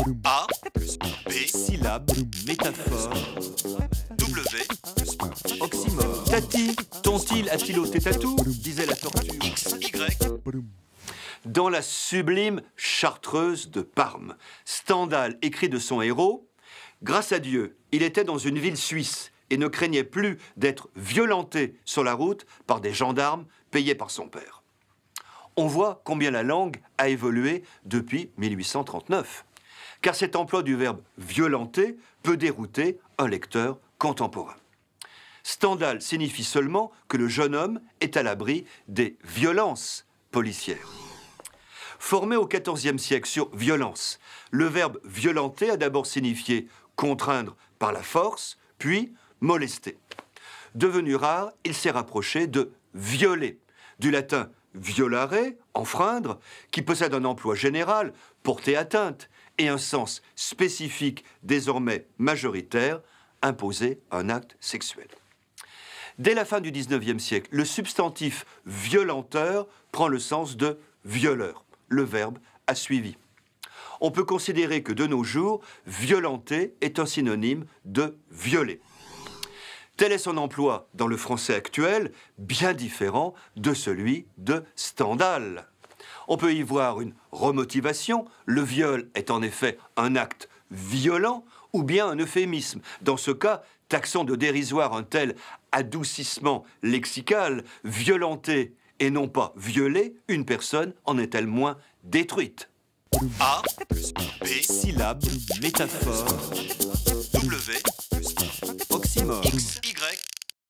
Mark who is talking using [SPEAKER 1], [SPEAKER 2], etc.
[SPEAKER 1] A plus B,
[SPEAKER 2] syllabe, métaphore,
[SPEAKER 1] W,
[SPEAKER 2] oxymore. Tati, ton-il a-t-il ôté tatou disait la tortue.
[SPEAKER 1] X, Y.
[SPEAKER 2] Dans la sublime Chartreuse de Parme, Stendhal écrit de son héros « Grâce à Dieu, il était dans une ville suisse et ne craignait plus d'être violenté sur la route par des gendarmes payés par son père. » On voit combien la langue a évolué depuis 1839, car cet emploi du verbe « violenter » peut dérouter un lecteur contemporain. Stendhal signifie seulement que le jeune homme est à l'abri des violences policières. Formé au XIVe siècle sur violence, le verbe violenter a d'abord signifié contraindre par la force, puis molester. Devenu rare, il s'est rapproché de violer, du latin violare, enfreindre, qui possède un emploi général, porter atteinte, et un sens spécifique désormais majoritaire, imposer un acte sexuel. Dès la fin du XIXe siècle, le substantif violenteur prend le sens de violeur. Le verbe a suivi. On peut considérer que de nos jours, violenter est un synonyme de violer. Tel est son emploi dans le français actuel, bien différent de celui de Stendhal. On peut y voir une remotivation. Le viol est en effet un acte violent ou bien un euphémisme. Dans ce cas, taxant de dérisoire un tel adoucissement lexical, violenter et non pas violer, une personne en est-elle moins détruite?
[SPEAKER 1] A plus B,
[SPEAKER 2] Syllabe, métaphore,
[SPEAKER 1] W,
[SPEAKER 2] oxymore.
[SPEAKER 1] X, Y.